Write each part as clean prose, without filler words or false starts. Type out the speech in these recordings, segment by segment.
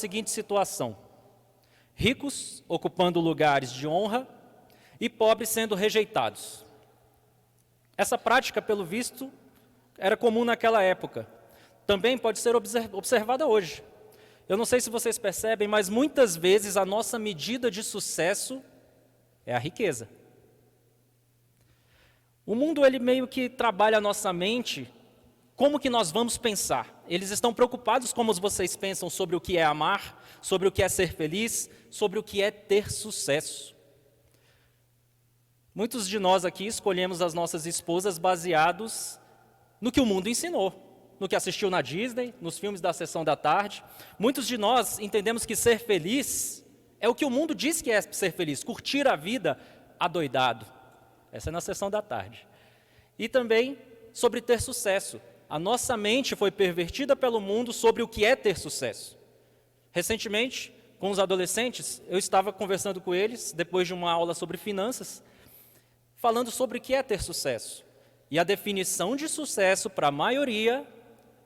seguinte situação: ricos ocupando lugares de honra e pobres sendo rejeitados. Essa prática, pelo visto, era comum naquela época. Também pode ser observada hoje. Eu não sei se vocês percebem, mas muitas vezes a nossa medida de sucesso é a riqueza. O mundo, ele meio que trabalha a nossa mente, como que nós vamos pensar. Eles estão preocupados como vocês pensam sobre o que é amar, sobre o que é ser feliz, sobre o que é ter sucesso. Muitos de nós aqui escolhemos as nossas esposas baseados no que o mundo ensinou, no que assistiu na Disney, nos filmes da sessão da tarde. Muitos de nós entendemos que ser feliz é o que o mundo diz que é ser feliz, curtir a vida adoidado. Essa é na sessão da tarde. E também sobre ter sucesso. A nossa mente foi pervertida pelo mundo sobre o que é ter sucesso. Recentemente, com os adolescentes, eu estava conversando com eles, depois de uma aula sobre finanças, falando sobre o que é ter sucesso. E a definição de sucesso para a maioria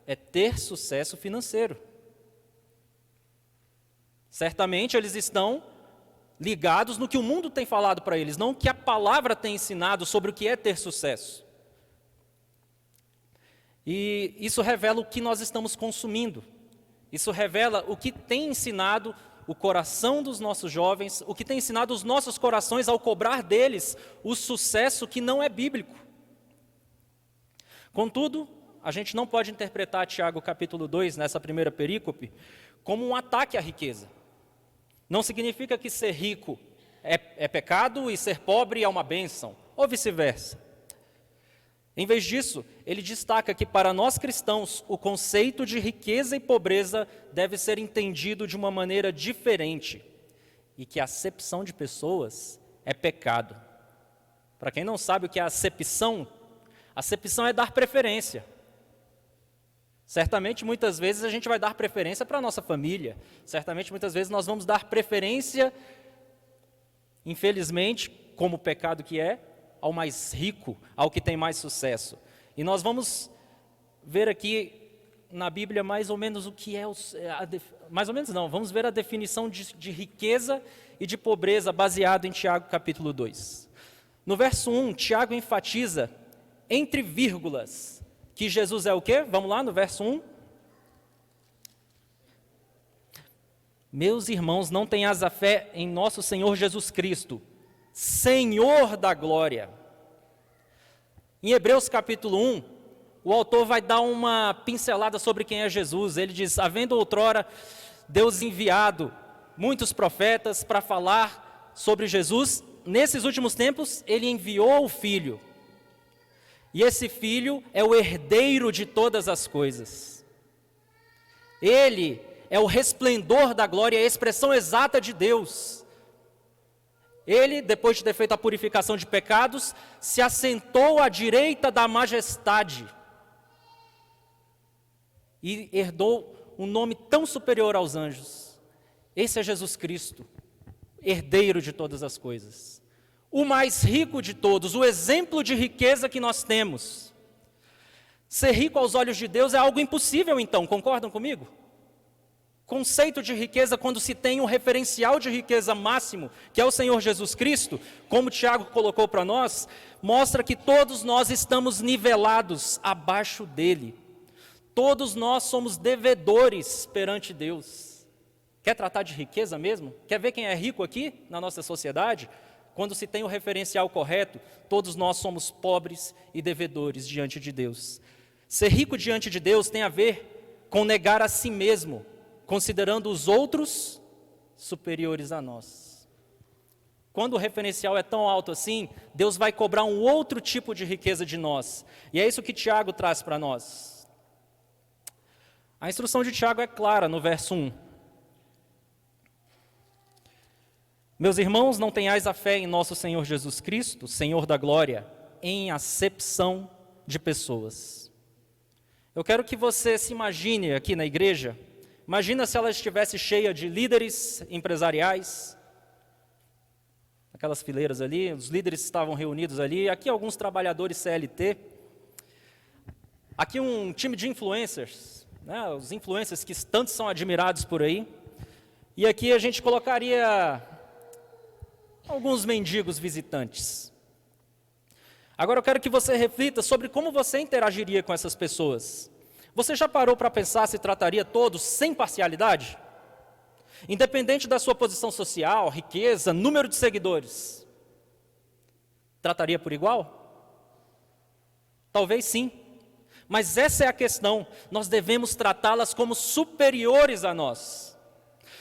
é ter sucesso financeiro. Certamente eles estão ligados no que o mundo tem falado para eles, não o que a palavra tem ensinado sobre o que é ter sucesso. E isso revela o que nós estamos consumindo. Isso revela o que tem ensinado o coração dos nossos jovens, o que tem ensinado os nossos corações ao cobrar deles o sucesso que não é bíblico. Contudo, a gente não pode interpretar Tiago capítulo 2, nessa primeira perícope, como um ataque à riqueza. Não significa que ser rico é pecado e ser pobre é uma bênção, ou vice-versa. Em vez disso, ele destaca que para nós cristãos, o conceito de riqueza e pobreza deve ser entendido de uma maneira diferente e que a acepção de pessoas é pecado. Para quem não sabe o que é acepção é dar preferência. Certamente, muitas vezes, a gente vai dar preferência para a nossa família. Certamente, muitas vezes, nós vamos dar preferência, infelizmente, como o pecado que é, ao mais rico, ao que tem mais sucesso. E nós vamos ver aqui na Bíblia mais ou menos o que é, vamos ver a definição de riqueza e de pobreza baseado em Tiago capítulo 2. No verso 1, Tiago enfatiza, entre vírgulas, que Jesus é o quê? Vamos lá no verso 1. Meus irmãos, não tenhais a fé em nosso Senhor Jesus Cristo, Senhor da glória. Em Hebreus capítulo 1, o autor vai dar uma pincelada sobre quem é Jesus. Ele diz, havendo outrora Deus enviado muitos profetas para falar sobre Jesus, nesses últimos tempos ele enviou o Filho. E esse Filho é o herdeiro de todas as coisas. Ele é o resplendor da glória, a expressão exata de Deus. Ele, depois de ter feito a purificação de pecados, se assentou à direita da majestade e herdou um nome tão superior aos anjos. Esse é Jesus Cristo, herdeiro de todas as coisas. O mais rico de todos, o exemplo de riqueza que nós temos. Ser rico aos olhos de Deus é algo impossível, então, concordam comigo? Conceito de riqueza, quando se tem um referencial de riqueza máximo, que é o Senhor Jesus Cristo, como Tiago colocou para nós, mostra que todos nós estamos nivelados abaixo dele. Todos nós somos devedores perante Deus. Quer tratar de riqueza mesmo? Quer ver quem é rico aqui na nossa sociedade? Quando se tem o referencial correto, todos nós somos pobres e devedores diante de Deus. Ser rico diante de Deus tem a ver com negar a si mesmo, considerando os outros superiores a nós. Quando o referencial é tão alto assim, Deus vai cobrar um outro tipo de riqueza de nós. E é isso que Tiago traz para nós. A instrução de Tiago é clara no verso 1. Meus irmãos, não tenhais a fé em nosso Senhor Jesus Cristo, Senhor da glória, em acepção de pessoas. Eu quero que você se imagine aqui na igreja, imagina se ela estivesse cheia de líderes empresariais, aquelas fileiras ali, os líderes estavam reunidos ali, aqui alguns trabalhadores CLT, aqui um time de influencers, né, os influencers que tanto são admirados por aí, E aqui a gente colocaria alguns mendigos visitantes. Agora eu quero que você reflita sobre como você interagiria com essas pessoas. Você já parou para pensar se trataria todos sem parcialidade? Independente da sua posição social, riqueza, número de seguidores. Trataria por igual? Talvez sim. Mas essa é a questão. Nós devemos tratá-las como superiores a nós.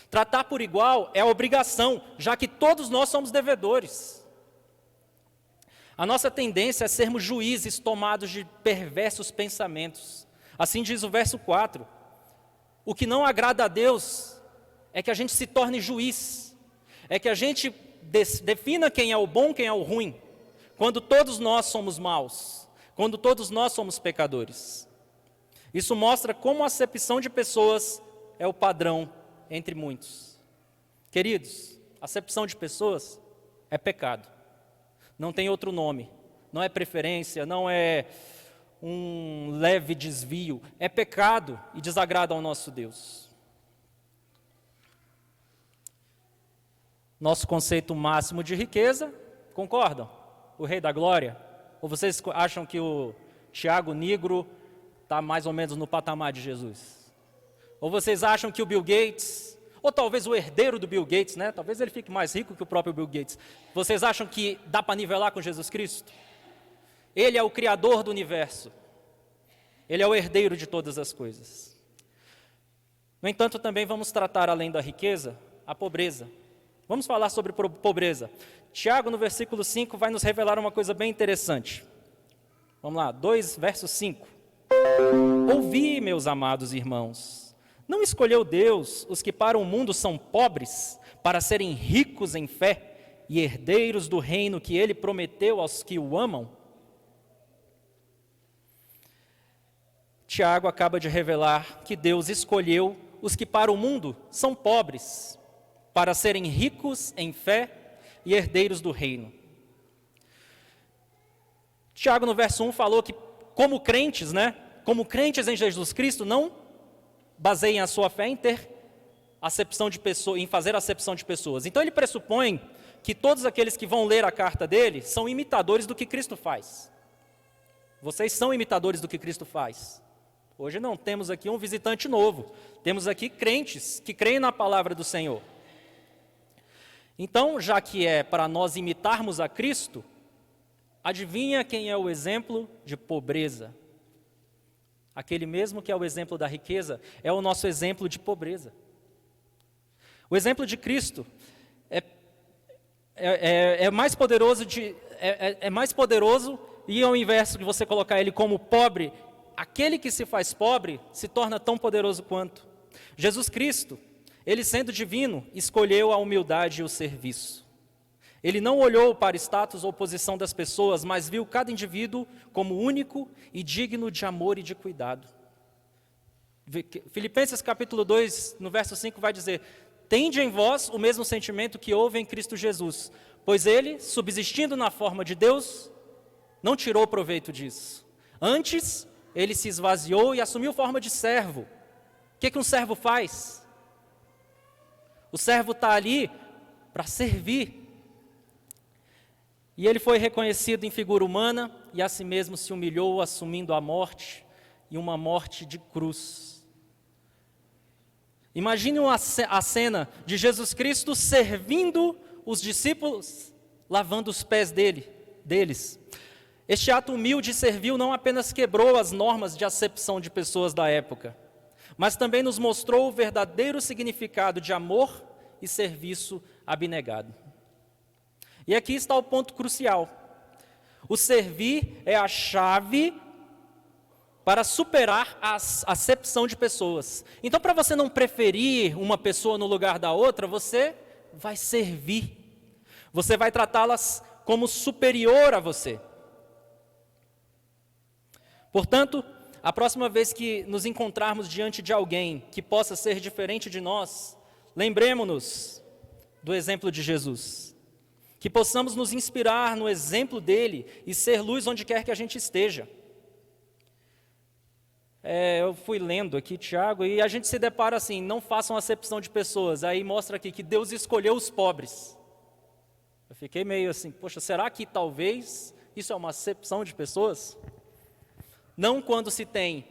Tratar por igual é a obrigação, já que todos nós somos devedores. A nossa tendência é sermos juízes tomados de perversos pensamentos. Assim diz o verso 4. O que não agrada a Deus é que a gente se torne juiz. É que a gente defina quem é o bom, quem é o ruim. Quando todos nós somos maus. Quando todos nós somos pecadores. Isso mostra como a acepção de pessoas é o padrão entre muitos. Queridos, acepção de pessoas é pecado. Não tem outro nome. Não é preferência, não é um leve desvio. É pecado e desagrada ao nosso Deus. Nosso conceito máximo de riqueza, concordam? O Rei da Glória? Ou vocês acham que o Tiago Negro está mais ou menos no patamar de Jesus? Ou vocês acham que o Bill Gates, ou talvez o herdeiro do Bill Gates, né? Talvez ele fique mais rico que o próprio Bill Gates. Vocês acham que dá para nivelar com Jesus Cristo? Ele é o Criador do universo. Ele é o herdeiro de todas as coisas. No entanto, também vamos tratar, além da riqueza, a pobreza. Vamos falar sobre pobreza. Tiago, no versículo 5, vai nos revelar uma coisa bem interessante. Vamos lá, 2, verso 5. Ouvi, meus amados irmãos, não escolheu Deus os que para o mundo são pobres, para serem ricos em fé e herdeiros do reino que Ele prometeu aos que o amam? Tiago acaba de revelar que Deus escolheu os que para o mundo são pobres, para serem ricos em fé e herdeiros do reino. Tiago, no verso 1, falou que como crentes, como crentes em Jesus Cristo, não baseiem a sua fé em ter acepção de pessoas, em fazer acepção de pessoas. Então ele pressupõe que todos aqueles que vão ler a carta dele são imitadores do que Cristo faz. Vocês são imitadores do que Cristo faz. Hoje não temos aqui um visitante novo, temos aqui crentes que creem na palavra do Senhor. Então, já que é para nós imitarmos a Cristo, adivinha quem é o exemplo de pobreza? Aquele mesmo que é o exemplo da riqueza, é o nosso exemplo de pobreza. O exemplo de Cristo é mais poderoso e ao invés de você colocar ele como pobre, aquele que se faz pobre se torna tão poderoso quanto. Jesus Cristo, ele sendo divino, escolheu a humildade e o serviço. Ele não olhou para status ou posição das pessoas, mas viu cada indivíduo como único e digno de amor e de cuidado. Filipenses capítulo 2, no verso 5, vai dizer: tende em vós o mesmo sentimento que houve em Cristo Jesus, pois ele, subsistindo na forma de Deus, não tirou proveito disso. Antes, ele se esvaziou e assumiu forma de servo. O que um servo faz? O servo está ali para servir. E ele foi reconhecido em figura humana e a si mesmo se humilhou, assumindo a morte e uma morte de cruz. Imagine a cena de Jesus Cristo servindo os discípulos, lavando os pés deles. Este ato humilde e servil não apenas quebrou as normas de acepção de pessoas da época, mas também nos mostrou o verdadeiro significado de amor e serviço abnegado. E aqui está o ponto crucial. O servir é a chave para superar a acepção de pessoas. Então, para você não preferir uma pessoa no lugar da outra, você vai servir. Você vai tratá-las como superior a você. Portanto, a próxima vez que nos encontrarmos diante de alguém que possa ser diferente de nós, lembremos-nos do exemplo de Jesus. Que possamos nos inspirar no exemplo dele e ser luz onde quer que a gente esteja. eu fui lendo aqui, Tiago, e a gente se depara assim, não façam acepção de pessoas. Aí mostra aqui que Deus escolheu os pobres. Eu fiquei meio assim, poxa, será que talvez isso é uma acepção de pessoas? Não quando se tem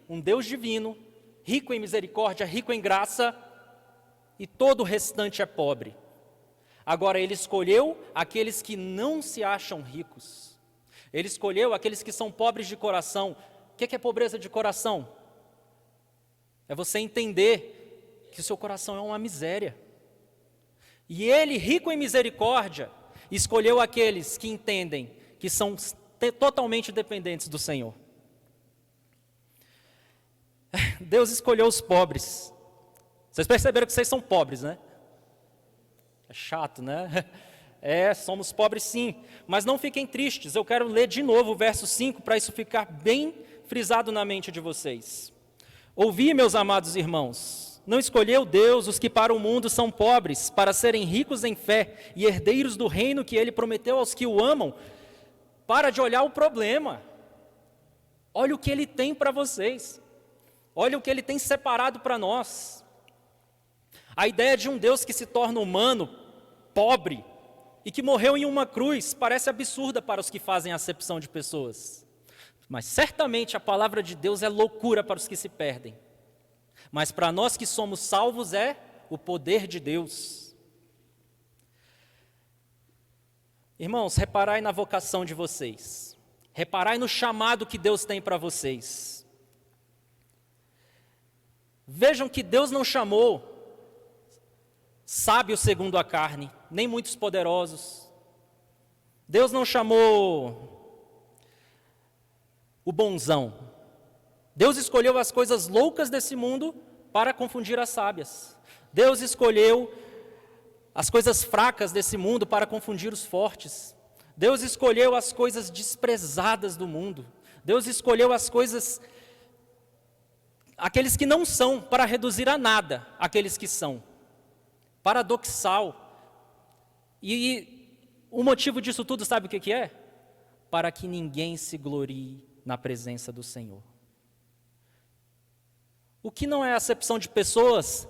um Deus divino, rico em misericórdia, rico em graça, e todo o restante é pobre. Agora, ele escolheu aqueles que não se acham ricos. Ele escolheu aqueles que são pobres de coração. O que é pobreza de coração? É você entender que o seu coração é uma miséria. E ele, rico em misericórdia, escolheu aqueles que entendem que são totalmente dependentes do Senhor. Deus escolheu os pobres. Vocês perceberam que vocês são pobres, né? É chato, né? Somos pobres sim, mas não fiquem tristes. Eu quero ler de novo o verso 5 para isso ficar bem frisado na mente de vocês. Ouvi, meus amados irmãos, não escolheu Deus os que para o mundo são pobres, para serem ricos em fé e herdeiros do reino que ele prometeu aos que o amam. Para de olhar o problema. Olha o que ele tem para vocês. Olha o que ele tem separado para nós. A ideia de um Deus que se torna humano, pobre, e que morreu em uma cruz, parece absurda para os que fazem acepção de pessoas. Mas certamente a palavra de Deus é loucura para os que se perdem. Mas para nós que somos salvos é o poder de Deus. Irmãos, reparai na vocação de vocês. Reparai no chamado que Deus tem para vocês. Vejam que Deus não chamou sábios segundo a carne, nem muitos poderosos. Deus não chamou o bonzão. Deus escolheu as coisas loucas desse mundo para confundir as sábias. Deus escolheu as coisas fracas desse mundo para confundir os fortes. Deus escolheu as coisas desprezadas do mundo. Deus escolheu as coisas, aqueles que não são, para reduzir a nada aqueles que são. Paradoxal. E o motivo disso tudo, sabe o que é? Para que ninguém se glorie na presença do Senhor. O que não é acepção de pessoas,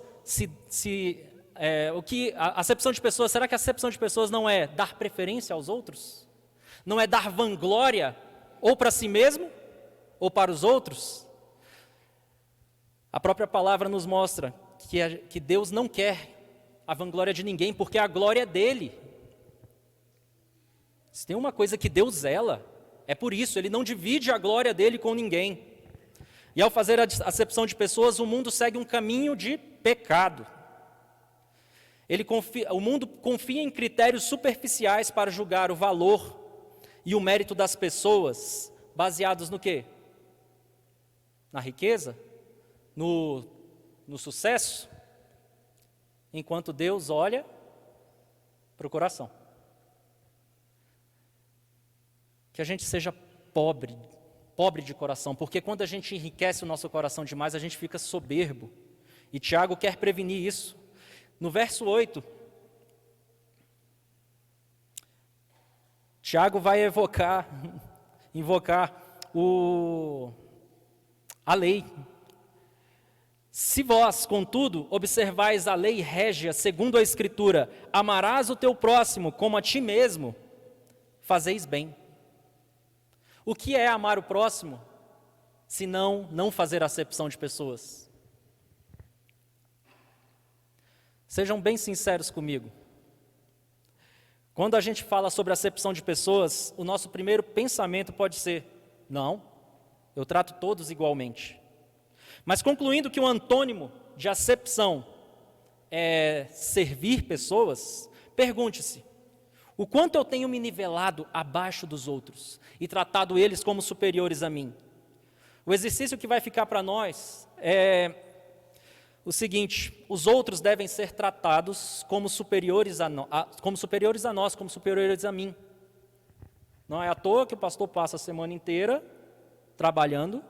a acepção de pessoas, será que a acepção de pessoas não é dar preferência aos outros? Não é dar vanglória ou para si mesmo ou para os outros? A própria palavra nos mostra que Deus não quer a vanglória de ninguém, porque a glória é dele. Se tem uma coisa que Deus zela, é por isso, ele não divide a glória dele com ninguém. E ao fazer a acepção de pessoas, o mundo segue um caminho de pecado. O mundo confia em critérios superficiais para julgar o valor e o mérito das pessoas, baseados no quê? Na riqueza? No sucesso? Enquanto Deus olha para o coração. Que a gente seja pobre de coração, porque quando a gente enriquece o nosso coração demais, a gente fica soberbo. E Tiago quer prevenir isso. No verso 8, Tiago vai invocar a lei. Se vós, contudo, observais a lei régia, segundo a Escritura, amarás o teu próximo como a ti mesmo, fazeis bem. O que é amar o próximo, se não fazer acepção de pessoas? Sejam bem sinceros comigo. Quando a gente fala sobre acepção de pessoas, o nosso primeiro pensamento pode ser: não, eu trato todos igualmente. Mas concluindo que o antônimo de acepção é servir pessoas, pergunte-se: o quanto eu tenho me nivelado abaixo dos outros e tratado eles como superiores a mim? O exercício que vai ficar para nós é o seguinte: os outros devem ser tratados como superiores a nós, como superiores a mim. Não é à toa que o pastor passa a semana inteira trabalhando,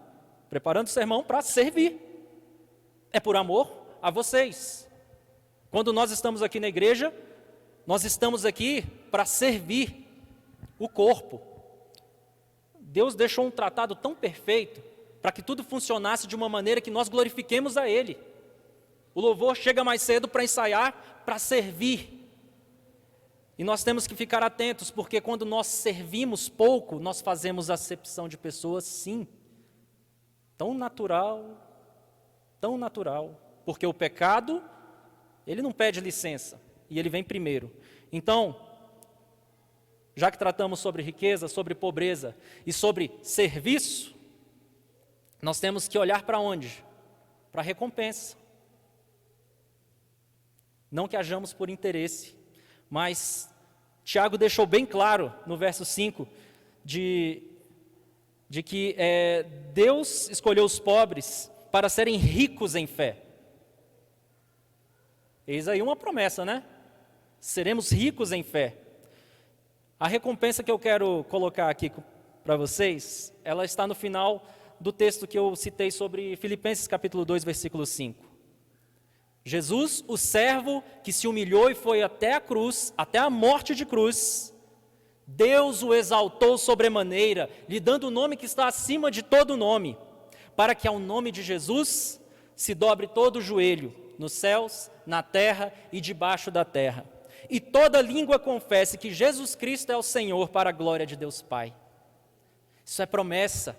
preparando o sermão para servir. É por amor a vocês. Quando nós estamos aqui na igreja, nós estamos aqui para servir o corpo. Deus deixou um tratado tão perfeito para que tudo funcionasse de uma maneira que nós glorifiquemos a Ele. O louvor chega mais cedo para ensaiar, para servir. E nós temos que ficar atentos, porque quando nós servimos pouco, nós fazemos acepção de pessoas, sim. Tão natural, porque o pecado, ele não pede licença, e ele vem primeiro. Então, já que tratamos sobre riqueza, sobre pobreza e sobre serviço, nós temos que olhar para onde? Para a recompensa. Não que hajamos por interesse, mas Tiago deixou bem claro no verso 5 de que Deus escolheu os pobres para serem ricos em fé. Eis aí uma promessa, né? Seremos ricos em fé. A recompensa que eu quero colocar aqui para vocês, ela está no final do texto que eu citei sobre Filipenses capítulo 2, versículo 5. Jesus, o servo que se humilhou e foi até a cruz, até a morte de cruz, Deus o exaltou sobremaneira, lhe dando o nome que está acima de todo nome, para que ao nome de Jesus se dobre todo o joelho, nos céus, na terra e debaixo da terra, e toda língua confesse que Jesus Cristo é o Senhor, para a glória de Deus Pai. Isso é promessa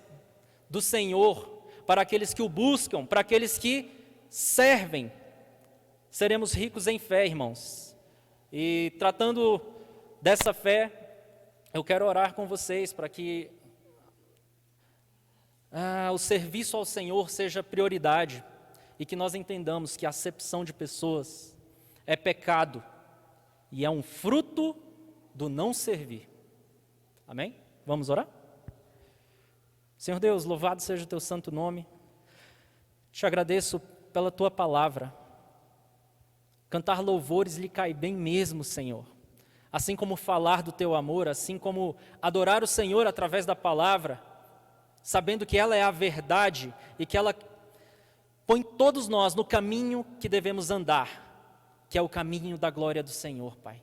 do Senhor para aqueles que o buscam, para aqueles que servem. Seremos ricos em fé, irmãos. E tratando dessa fé, eu quero orar com vocês para que o serviço ao Senhor seja prioridade e que nós entendamos que a acepção de pessoas é pecado e é um fruto do não servir. Amém? Vamos orar? Senhor Deus, louvado seja o teu santo nome. Te agradeço pela tua palavra. Cantar louvores lhe cai bem mesmo, Senhor. Assim como falar do teu amor, assim como adorar o Senhor através da palavra, sabendo que ela é a verdade e que ela põe todos nós no caminho que devemos andar, que é o caminho da glória do Senhor, Pai.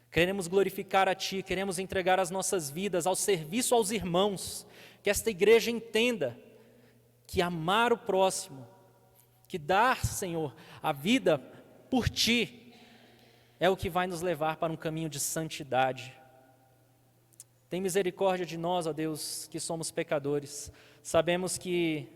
Queremos glorificar a Ti, queremos entregar as nossas vidas ao serviço aos irmãos, que esta igreja entenda que amar o próximo, que dar, Senhor, a vida por Ti, é o que vai nos levar para um caminho de santidade. Tem misericórdia de nós, ó Deus, que somos pecadores. Sabemos que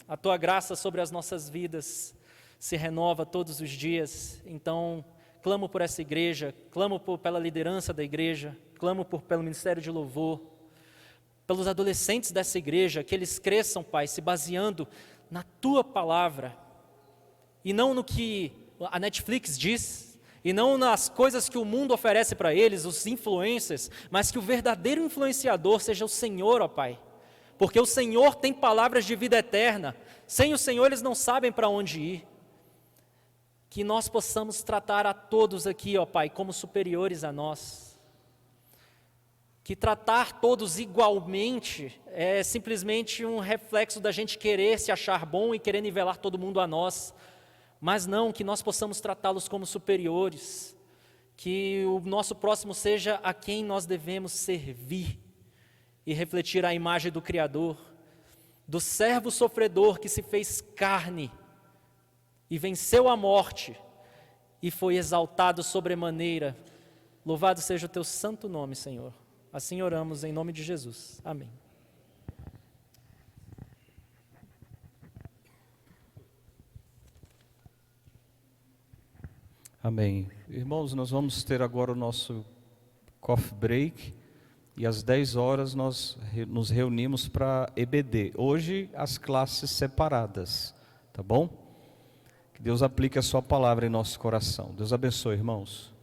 a Tua graça sobre as nossas vidas se renova todos os dias. Então, clamo por essa igreja, clamo pela liderança da igreja, clamo pelo ministério de louvor, pelos adolescentes dessa igreja, que eles cresçam, Pai, se baseando na Tua palavra, e não no que a Netflix diz, e não nas coisas que o mundo oferece para eles, os influencers, mas que o verdadeiro influenciador seja o Senhor, ó Pai, porque o Senhor tem palavras de vida eterna. Sem o Senhor eles não sabem para onde ir. Que nós possamos tratar a todos aqui, ó Pai, como superiores a nós. Que tratar todos igualmente é simplesmente um reflexo da gente querer se achar bom e querer nivelar todo mundo a nós. Mas não, que nós possamos tratá-los como superiores, que o nosso próximo seja a quem nós devemos servir e refletir a imagem do Criador, do servo sofredor que se fez carne e venceu a morte e foi exaltado sobremaneira. Louvado seja o Teu santo nome, Senhor. Assim oramos em nome de Jesus. Amém. Amém. Irmãos, nós vamos ter agora o nosso coffee break e às 10 horas nós nos reunimos para EBD. Hoje as classes separadas, tá bom? Que Deus aplique a sua palavra em nosso coração. Deus abençoe, irmãos.